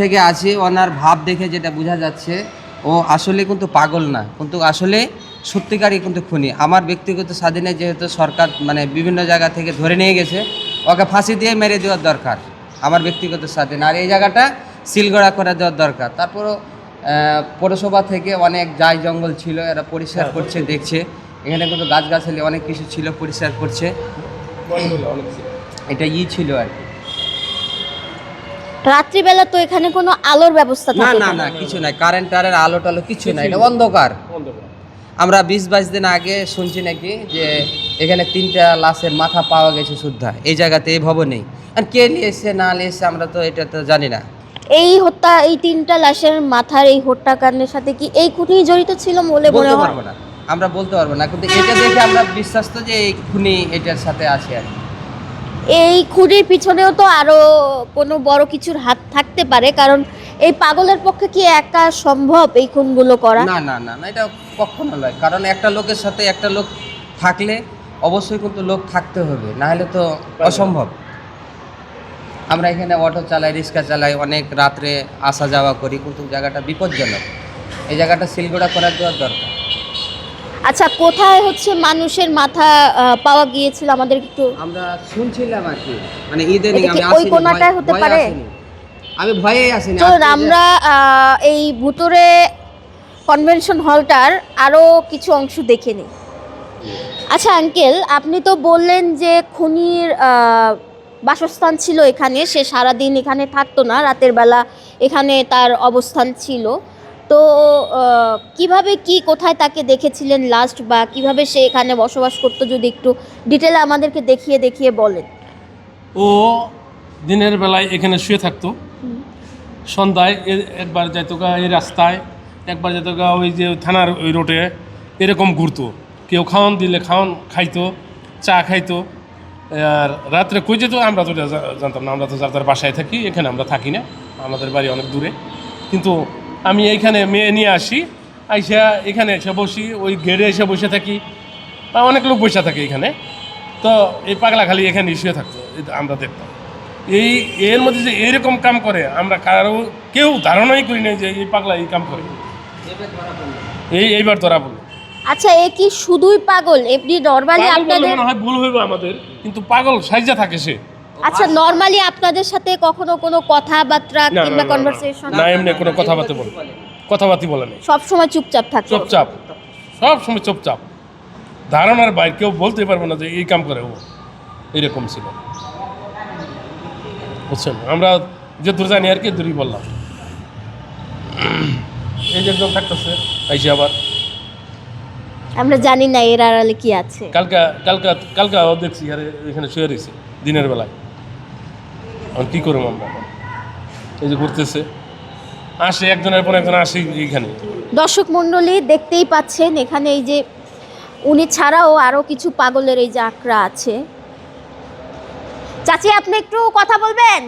থেকে আছে ওনার ভাব দেখে যেটা বোঝা যাচ্ছে ও আসলে কিন্তু পাগল না, কিন্তু আসলে সত্যিকারই কিন্তু খুনি। আমার ব্যক্তিগত স্বাধীনে যেহেতু সরকার মানে বিভিন্ন জায়গা থেকে ধরে নিয়ে গেছে, ওকে ফাঁসি দিয়ে মেরে দেওয়ার দরকার আমার ব্যক্তিগত স্বাধীন। আর এই জায়গাটা সিলগড়া করে দেওয়ার দরকার। তারপরও পৌরসভা থেকে অনেক জাই জঙ্গল ছিল, এরা পরিষ্কার করছে, দেখছে এখানে কিন্তু গাছগাছালি অনেক কিছু ছিল, পরিষ্কার করছে। এটা ছিল আর কি। রাত্রিবেলা তো এখানে কোনো আলোর ব্যবস্থা না থাকে না না কিছু নাই, কারেন্ট টারের আলো টালো কিছু নাই, এটা অন্ধকার। আমরা 20-22 দিন আগে শুনছি নাকি যে এখানে 3টা লাশের মাথা পাওয়া গেছে শুদ্ধা এই জায়গাতে, এই ভবনেই। আর কে নিয়েছে না নিয়েছে আমরা তো এটা তো জানি না। এই 3টা লাশের মাথার এই হত্যাকাণ্ডের সাথে কি এই খুনি জড়িত ছিল বলে মনে হয়? পারবো না, আমরা বলতে পারবো না, কিন্তু এটা দেখে আমরা বিশ্বাস তো যে এই খুনি এটার সাথে আছে আর কি। এই খুনির পিছনেও তো আরো কোনো বড় কিছুর হাত থাকতে পারে, কারণ এই পাগলের পক্ষে কি একা সম্ভব এই খুনগুলো করা? না না না না, এটা কখনো নয়। কারণ একটা লোকের সাথে একটা লোক থাকলে অবশ্যই কিন্তু লোক থাকতে হবে, না হলে তো অসম্ভব। আমরা এখানে অটো চালাই, রিক্সা চালাই, অনেক রাত্রে আসা যাওয়া করি, কিন্তু জায়গাটা বিপজ্জনক। এই জায়গাটা সিলগড়া করার দেওয়ার দরকার। আচ্ছা, কোথায় হচ্ছে মানুষের মাথা পাওয়া গিয়েছিল আমাদের একটু? আমরা শুনছিলাম আর কি, মানে ইদানিং এটা কি আমি ওই আসিনি, কোণাটায় হতে ভয়ে পারে? আসিনি। আমি ভয়েই আসিনি। চলুন আমরা এই ভুতুরে কনভেনশন হলটার আরো কিছু অংশ দেখে নিই। আচ্ছা আঙ্কেল, আপনি তো বললেন যে খুনির বাসস্থান ছিল এখানে, সে সারাদিন এখানে থাকতো না, রাতের বেলা এখানে তার অবস্থান ছিল। তো কিভাবে কি কোথায় তাকে দেখেছিলেন লাস্ট, বা কিভাবে সে এখানে বসবাস করতো, যদি একটু ডিটেলে আমাদেরকে দেখিয়ে দেখিয়ে বলেন। ও দিনের বেলায় এখানে শুয়ে থাকতো, সন্ধ্যায় একবার যাইতো গা এই রাস্তায়, একবার যেত গা ওই যে থানার ওই রোডে, এরকম ঘুরতো। কেউ খাওয়ান দিলে খাওয়ান খাইতো, চা খাইতো। আর রাত্রে কই যেত আমরা তো জানতাম না, আমরা তো যার তার বাসায় থাকি, এখানে আমরা থাকি না, আমাদের বাড়ি অনেক দূরে। কিন্তু আমি এইখানে মেয়ে নিয়ে আসি, আইসা এখানে এসে বসি, ওই ঘেরে এসে বসে থাকি, অনেক লোক বসে থাকে এখানে। তো এই পাগলা খালি এখানে শুয়ে থাকতো, আমরা দেখতাম। এর মধ্যে যে এরকম কাম করে আমরা কেউ ধারণাই করি না যে এই পাগলা এই কাম করে। এইবার ধরা পড়লো। আচ্ছা, এ কি শুধুই পাগল? এমনি নরমালি আপনাদের মনে হয় ভুল হইবে আমাদের, কিন্তু পাগল সাইজা থাকে সে। আচ্ছা, নরমালি আপনাদের সাথে কখনো কোনো কথাবার্তা না, কিংবা না, কনভারসেশন? না, এমনি কোনো কথাবার্তা বলে নেই। সব সময় চুপচাপ থাকে? চুপচাপ, সব সময় চুপচাপ। ধারণার বাইরে কেউ বলতে পারবে না যে এই কাম করে ও, এরকম ছিল, বুঝছেন? আমরা যে দূর জানি আর কি দূরই বললাম। এই যে একদম থাকতেছে আইসি আবার। আমরা জানি না এর আড়ালে কি আছে। কালকা দেখছি আরে এখানে শুয়ে রয়েছে দিনের বেলায়। এখন কী করবো আমরা? এই যে ঘুরতেছে, আসে একজনের পর একজন আসে এইখানে। দর্শক মণ্ডলী দেখতেই পাচ্ছেন এখানে এই যে উনি ছাড়াও আরো কিছু পাগলের এই যে আঁকড়া আছে। চাচি, আপনি একটু কথা বলবেন?